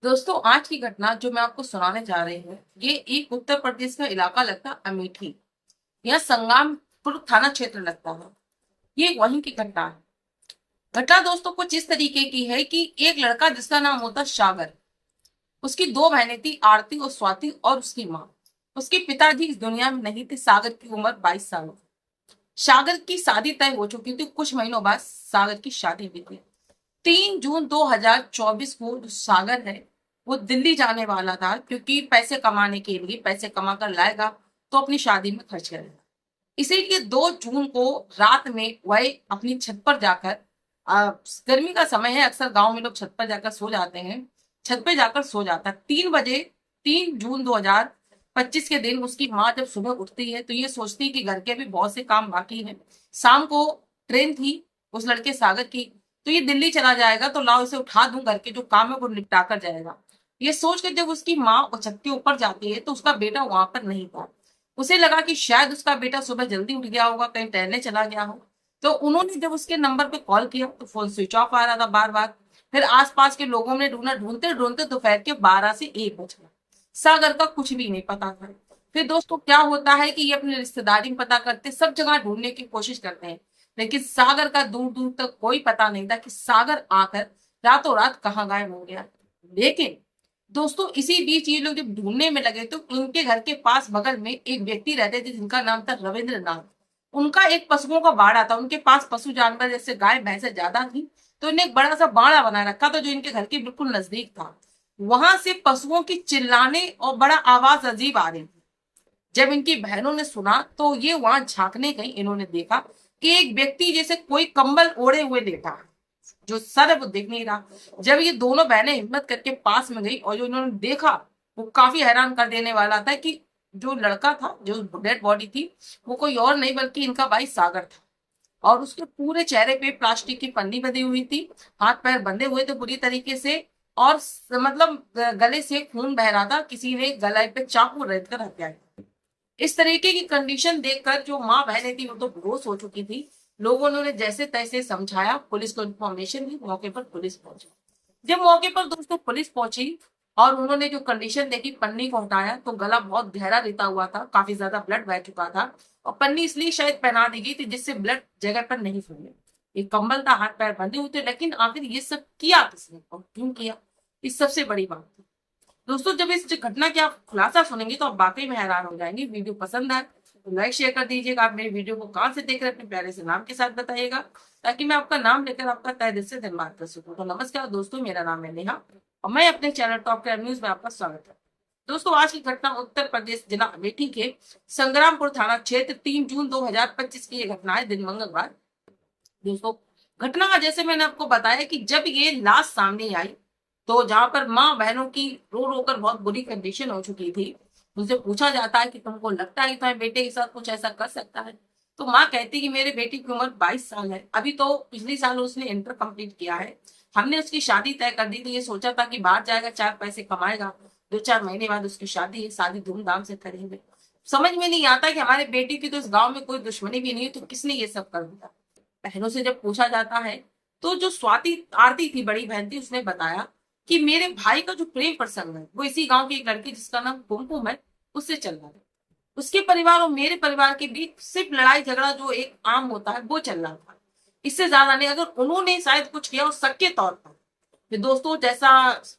दोस्तों, आज की घटना जो मैं आपको सुनाने जा रही हूँ, ये एक उत्तर प्रदेश का इलाका लगता है अमेठी। यह संग्रामपुर थाना क्षेत्र लगता है। ये वहीं की घटना है। घटना दोस्तों कुछ इस तरीके की है कि एक लड़का जिसका नाम होता सागर, उसकी दो बहनें थी, आरती और स्वाति, और उसकी माँ। उसके पिताजी इस दुनिया में नहीं थे। सागर की उम्र 22 साल थी। सागर की शादी तय हो चुकी थी। कुछ महीनों बाद सागर की शादी भी थी। 3 जून 2024 को जो सागर है, वो दिल्ली जाने वाला था, क्योंकि पैसे कमाने के लिए, पैसे कमा कर लाएगा तो अपनी शादी में खर्च करेगा। इसीलिए 2 जून को रात में वह अपनी छत पर जाकर, गर्मी का समय है, अक्सर गांव में लोग छत पर जाकर सो जाते हैं। छत पे जाकर सो जाता है 3 बजे। 3 जून 2025 के दिन उसकी माँ जब सुबह उठती है तो ये सोचती है कि घर के भी बहुत से काम बाकी हैं। शाम को ट्रेन थी उस लड़के सागर की, तो ये दिल्ली चला जाएगा, तो लाओ इसे उठा दूं, घर के जो काम है वो निपटा कर जाएगा। ये सोच कर जब उसकी माँ छत के ऊपर जाती है तो उसका बेटा वहां पर नहीं था। उसे लगा कि शायद उसका बेटा सुबह जल्दी उठ गया होगा, कहीं टहलने चला गया हो। तो उन्होंने जब उसके नंबर पे कॉल किया तो फोन स्विच ऑफ आ रहा था बार बार। फिर आसपास के लोगों ने ढूंढा, ढूंढते ढूंढते दोपहर के 12 से 1 बज गया। सागर का कुछ भी नहीं पता था। फिर दोस्तों क्या होता है कि ये अपनी रिश्तेदारी में पता करते, सब जगह ढूंढने की कोशिश करते हैं, लेकिन सागर का दूर दूर तक कोई पता नहीं था कि सागर आकर रातों रात कहाँ गायब हो गया। लेकिन दोस्तों इसी बीच ये लोग जब ढूंढने में लगे तो इनके घर के पास बगल में एक व्यक्ति रहते थे जिनका नाम था रविंद्र नाथ। उनका एक पशुओं का बाड़ा था। उनके पास पशु जानवर जैसे गाय भैंसे ज्यादा थी, तो इन्हें एक बड़ा सा बाड़ा बना रखा था जो इनके घर के बिल्कुल नजदीक था। वहां से पशुओं की चिल्लाने और बड़ा आवाज अजीब आ रही थी। जब इनकी बहनों ने सुना तो ये वहां झांकने गई। इन्होंने देखा कि एक व्यक्ति जैसे कोई कंबल ओढ़े हुए लेटा है, जो सर है वो दिख नहीं रहा। जब ये दोनों बहनें हिम्मत करके पास में गई और जो इन्होंने देखा, वो काफी हैरान कर देने वाला था कि जो लड़का था, जो डेड बॉडी थी, वो कोई और नहीं बल्कि इनका भाई सागर था। और उसके पूरे चेहरे पे प्लास्टिक की पन्नी बंधी हुई थी, हाथ पैर बंधे हुए थे बुरी तरीके से, और मतलब गले से खून बह रहा था। किसी ने गले पे चाकू रेत कर हत्या की। इस तरीके की कंडीशन देखकर जो माँ बहनें थी वो तो बेहोश हो चुकी थी। लोगों ने जैसे तैसे समझाया, पुलिस को इन्फॉर्मेशन दी, मौके पर पुलिस पहुंची। जब मौके पर दोस्तों पुलिस पहुंची और उन्होंने जो कंडीशन देखी, पन्नी को हटाया तो गला बहुत गहरा रिता हुआ था, काफी ज्यादा ब्लड बह चुका था। और पन्नी इसलिए शायद पहना दी गई थी जिससे ब्लड जगह पर नहीं फैले। एक कंबल था, हाथ पैर बंधे हुए थे, लेकिन आखिर ये सब किया किसने और क्यों किया, इस सबसे बड़ी बात थी। दोस्तों जब इस घटना की आप खुलासा सुनेंगे तो आप वाकई में हैरान हो जाएंगे। वीडियो पसंद आए तो लाइक शेयर कर दीजिएगा। आप मेरे वीडियो को कहाँ से देख रहे हैं अपने प्यारे से नाम के साथ बताइएगा, ताकि मैं आपका नाम लेकर आपका तहे दिल से धन्यवाद कर सकूं। तो नमस्कार दोस्तों, मेरा नाम है नेहा और मैं अपने चैनल टॉप क्राइम न्यूज में आपका स्वागत है। दोस्तों आज की घटना उत्तर प्रदेश जिला अमेठी के संग्रामपुर थाना क्षेत्र 3 जून 2025 की ये घटना है, दिन मंगलवार। दोस्तों घटना का जैसे मैंने आपको बताया कि जब ये लाश सामने आई तो जहां पर माँ बहनों की रो रो कर बहुत बुरी कंडीशन हो चुकी थी, उनसे पूछा जाता है कि तुमको लगता है कि तुम्हारे बेटे के साथ कुछ ऐसा कर सकता है। तो माँ कहती कि मेरे बेटे की उम्र 22 साल है, अभी तो पिछले साल उसने इंटर कंप्लीट किया है। हमने उसकी शादी तय कर दी थी, ये सोचा था कि बाहर जाएगा, 4 पैसे कमाएगा, 2 4 महीने बाद उसकी शादी है, शादी धूमधाम से करेंगे। समझ में नहीं आता कि हमारे बेटे की तो इस गांव में कोई दुश्मनी भी नहीं है, तो किसने ये सब कर दिया। बहनों से जब पूछा जाता है तो जो स्वाति आरती थी, बड़ी बहन थी, उसने बताया कि मेरे भाई का जो प्रेम प्रसंग है वो इसी गांव की एक लड़की जिसका नाम कुमकुम है, उससे चल रहा है। उसके परिवार और मेरे परिवार के बीच सिर्फ लड़ाई झगड़ा जो एक आम होता है वो चल रहा था, इससे ज्यादा नहीं। अगर उन्होंने शायद कुछ किया उस शक के तौर पर, फिर दोस्तों जैसा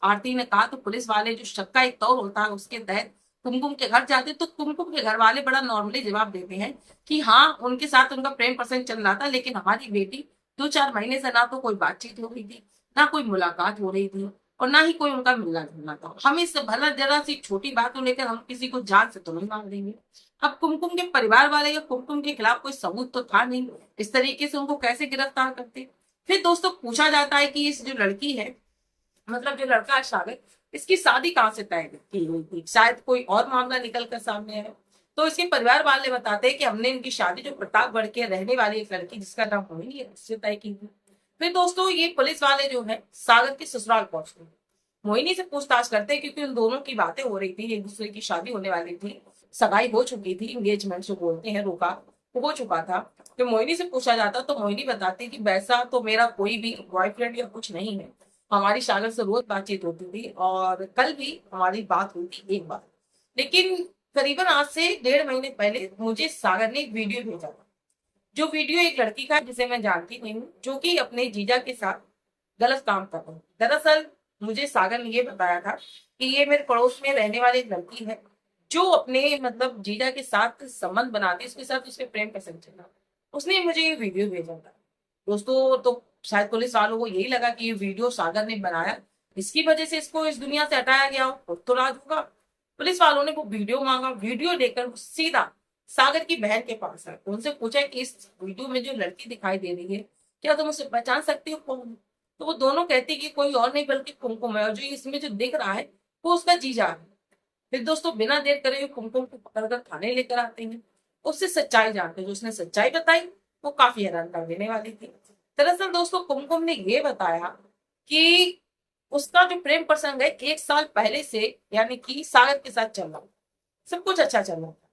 आरती ने कहा, तो पुलिस वाले जो शक का एक तौर होता है उसके तहत कुमकुम के घर जाते, तो कुमकुम के घर वाले बड़ा नॉर्मली जवाब देते हैं कि हाँ उनके साथ उनका प्रेम प्रसंग चल रहा था, लेकिन हमारी बेटी 2 4 महीने से ना तो कोई बातचीत हो रही थी, ना कोई मुलाकात हो रही थी, और ना ही कोई उनका मिलना जुलना था। हम इस भला जरा सी छोटी बात को लेकर हम किसी को जान से तो नहीं मार देंगे। अब कुमकुम के परिवार वाले या कुमकुम के खिलाफ कोई सबूत तो था नहीं, इस तरीके से उनको कैसे गिरफ्तार करते। फिर दोस्तों पूछा जाता है कि इस जो लड़की है, मतलब जो लड़का है सागर, इसकी शादी कहाँ से तय की हुई थी, शायद कोई और मामला निकल कर सामने आया। तो इसके परिवार वाले बताते हैं कि हमने इनकी शादी जो प्रतापगढ़ के रहने वाली एक लड़की जिसका नाम मोहिनी है उससे तय की थी। फिर दोस्तों ये पुलिस वाले जो है सागर के ससुराल पहुंचते हैं, मोहिनी से पूछताछ करते हैं, क्योंकि उन दोनों की बातें हो रही थी, एक दूसरे की शादी होने वाली थी, सगाई हो चुकी थी, एंगेजमेंट जो बोलते हैं, रोका वो हो चुका था। तो मोहिनी से पूछा जाता तो मोहिनी बताती कि वैसा तो मेरा कोई भी बॉयफ्रेंड या कुछ नहीं है, हमारी सागर से रोज बातचीत होती थी और कल भी हमारी बात हुई थी एक बार। लेकिन करीबन आज से 1.5 महीने पहले मुझे सागर ने एक वीडियो भेजा था। जो वीडियो एक लड़की का है जिसे मैं जानती नहीं हूँ, जो कि अपने जीजा के साथ गलत काम कर रहा है। दरअसल मुझे सागर ने ये बताया था कि ये मेरे पड़ोस में रहने वाली एक लड़की है, जो अपने मतलब जीजा के साथ संबंध बनाती है, उसके साथ उसके प्रेम प्रसंग चल रहा। उसने मुझे ये वीडियो भेजा था। दोस्तों, तो शायद पुलिस वालों को यही लगा कि ये वीडियो सागर ने बनाया, इसकी वजह से इसको इस दुनिया से हटाया गया हो, खुद तो राज होगा। पुलिस वालों ने वो वीडियो मांगा, वीडियो लेकर वो सीधा सागर की बहन के पास है। उनसे पूछा कि इस वीडियो में जो लड़की दिखाई दे रही है, क्या तुम उसे पहचान सकती हो कौन है? तो वो दोनों कहती कि कोई और नहीं बल्कि कुमकुम है, और जो इसमें जो दिख रहा है वो उसका जीजा है। फिर दोस्तों, बिना देर करे कुमकुम को पकड़कर थाने लेकर आते हैं। उससे सच्चाई जानते हैं। जो उसने सच्चाई बताई वो काफी हैरान कर देने वाली थी। दरअसल दोस्तों, कुमकुम ने ये बताया कि उसका जो प्रेम प्रसंग है 1 साल पहले से, यानी कि सागर के साथ चल रहा, सब कुछ अच्छा चल रहा था।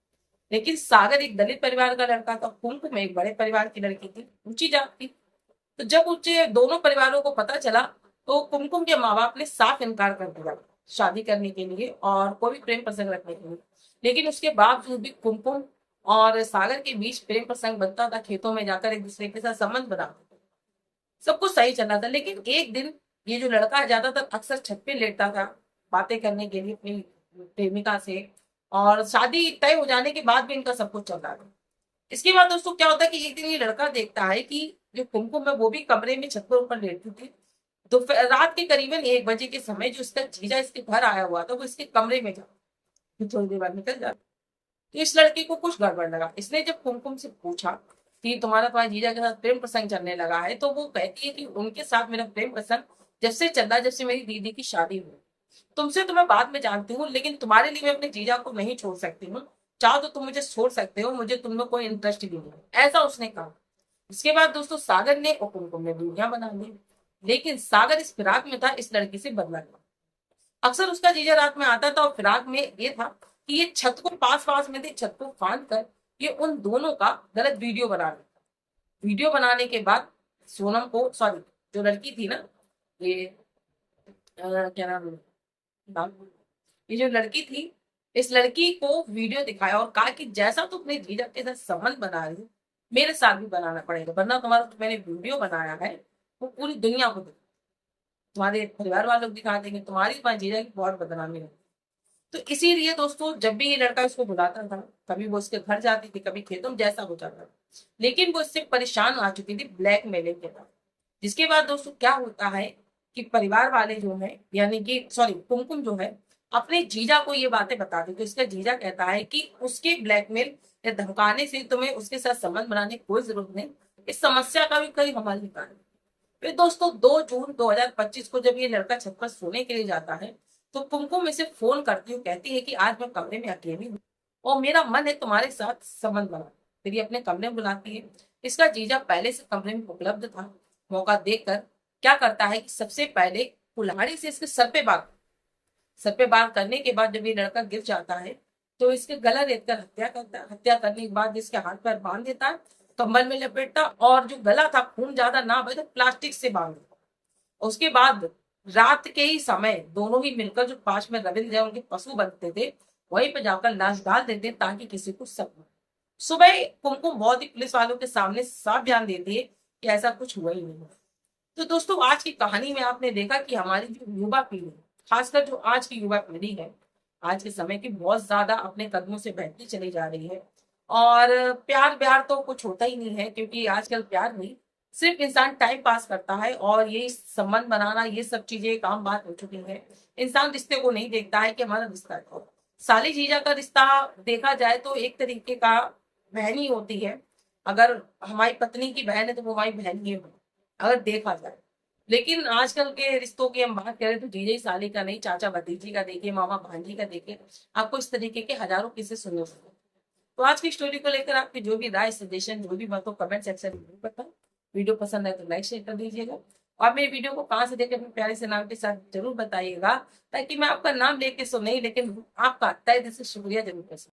लेकिन सागर एक दलित परिवार का लड़का था, कुमकुम एक बड़े परिवार की लड़की थी, ऊंची जात थी। तो जब ऊंचे दोनों परिवारों को पता चला, तो कुमकुम के माँ बाप ने साफ इनकार कर दिया शादी करने के लिए और कोई भी प्रेम प्रसंग रखने के लिए। लेकिन उसके बावजूद भी कुमकुम और सागर के बीच प्रेम प्रसंग बनता था, खेतों में जाकर एक दूसरे के साथ संबंध बनाते थे, सब कुछ सही चल रहा था। लेकिन एक दिन ये जो लड़का है ज्यादातर अक्सर छत पे लेटता था बातें करने के लिए अपनी प्रेमिका से, और शादी तय हो जाने के बाद भी इनका सब कुछ चल रहा था। इसके बाद दोस्तों क्या होता है कि एक दिन ये लड़का देखता है कि जो कुमकुम है वो भी कमरे में छत पर ऊपर लेटी थी। दोपहर रात के करीबन 1 बजे के समय जो इसका जीजा इसके घर आया हुआ था वो इसके कमरे में जा, फिर थोड़ी देर बाद निकल जाता। तो इस लड़की को कुछ गड़बड़ लगा। इसने जब कुमकुम से पूछा कि तुम्हारा जीजा के साथ प्रेम प्रसंग चलने लगा है, तो वो कहती है कि उनके साथ मेरा प्रेम प्रसंग जब से चल रहा है, जब से मेरी दीदी की शादी हुई। तुमसे तो मैं बाद में जानती हूँ, लेकिन तुम्हारे लिए मैं अपने जीजा को नहीं छोड़ सकती हूँ। चाहो तो तुम मुझे छोड़ सकते हो, मुझे तुममें कोई इंटरेस्ट ही नहीं है, ऐसा उसने कहा। इसके बाद दोस्तों सागर ने और कुमकुम ने दूरियां बना ली। लेकिन सागर इस फिराक में था इस लड़की से बदला लेना। अक्सर उसका जीजा रात में आता था और फिराक में ये था कि ये छत को पास पास में थी, छत को फांद कर ये उन दोनों का गलत वीडियो बना लेता। वीडियो बनाने के बाद सोनम को, सॉरी, जो लड़की थी ना, ये क्या नाम है, नाम, ये जो लड़की थी, इस लड़की को वीडियो दिखाया और कहा कि जैसा तुम अपने जीजा के साथ संबंध बना रही हो, मेरे साथ भी बनाना पड़ेगा, वरना तुम्हारा जो मैंने वीडियो बनाया है वो पूरी दुनिया को तुम्हारे परिवार वालों को दिखा देंगे, तुम्हारी जीजा की बहुत बदनामी होगी। तो इसीलिए दोस्तों, जब भी ये लड़का इसको बुलाता था, कभी वो उसके घर जाती थी, कभी खेतों में, जैसा हो जाता था। लेकिन वो इससे परेशान आ चुकी थी ब्लैकमेलिंग के बाद। जिसके बाद दोस्तों क्या होता है कि परिवार वाले जो है, यानी कि सॉरी कुमकुम जो है, अपने जीजा को ये बातें बताती। तो इसका जीजा कहता है कि उसके ब्लैकमेल या धमकाने से तुम्हें उसके साथ संबंध बनाने की कोई जरूरत नहीं, इस समस्या का भी कहीं हल निकाल। फिर दोस्तों 2 जून 2025 को जब ये लड़का छत पर सोने के लिए जाता है, तो कुमकुम इसे फोन करती हूँ, कहती है कि आज मैं कमरे में अकेली हूँ और मेरा मन है तुम्हारे साथ संबंध बना। फिर ये अपने कमरे में बुलाती है। इसका जीजा पहले से कमरे में उपलब्ध था। मौका देखकर क्या करता है कि सबसे पहले कुल्हाड़ी से इसके सर पे बार करने के बाद जब ये लड़का गिर जाता है, तो इसके गला रेत कर हत्या करता है। हत्या करने के बाद इसके हाथ पैर बांध देता है, कंबल में लपेटता, और जो गला था खून ज्यादा ना बहे तो प्लास्टिक से बांध देता। उसके बाद रात के ही समय दोनों ही मिलकर जो पास में रविंद्र उनके पशु बनते थे, वहीं पे जाकर लाश डाल देते ताकि किसी को शक न हो। सुबह कुमकुम बहुत ही पुलिस वालों के सामने साफ बयान देती है कि ऐसा कुछ हुआ ही नहीं। तो दोस्तों, आज की कहानी में आपने देखा कि हमारी जो युवा पीढ़ी, खासकर जो आज की युवा पीढ़ी है, आज के समय की बहुत ज्यादा अपने कदमों से बहती चली जा रही है। और प्यार ब्यार तो कुछ होता ही नहीं है, क्योंकि आजकल प्यार नहीं, सिर्फ इंसान टाइम पास करता है, और ये संबंध बनाना ये सब चीजें काम बात हो चुकी है। इंसान रिश्ते को नहीं देखता है कि हमारा रिश्ता है। साली जीजा का रिश्ता देखा जाए तो एक तरीके का बहन ही होती है। अगर हमारी पत्नी की बहन है तो वो हमारी बहन ही है, अगर देखा जाए। लेकिन आजकल के रिश्तों की हम बात करें तो जीजा साली का नहीं, चाचा भतीजी का देखिए, मामा भांजी का देखिए, आपको इस तरीके के हजारों किस्से सुनने को मिलेंगे। तो आज की स्टोरी को लेकर आपकी जो भी राय, सजेशन, जो भी बात हो, कमेंट सेक्शन में जरूर बताएं। वीडियो पसंद आए तो लाइक शेयर कर दीजिएगा, और मेरे वीडियो को कहाँ से देखें अपने प्यारे से नाम के साथ जरूर बताइएगा, ताकि मैं आपका नाम लेके सो नहीं, लेकिन आपका तहे दिल से शुक्रिया जरूर कर सकूं।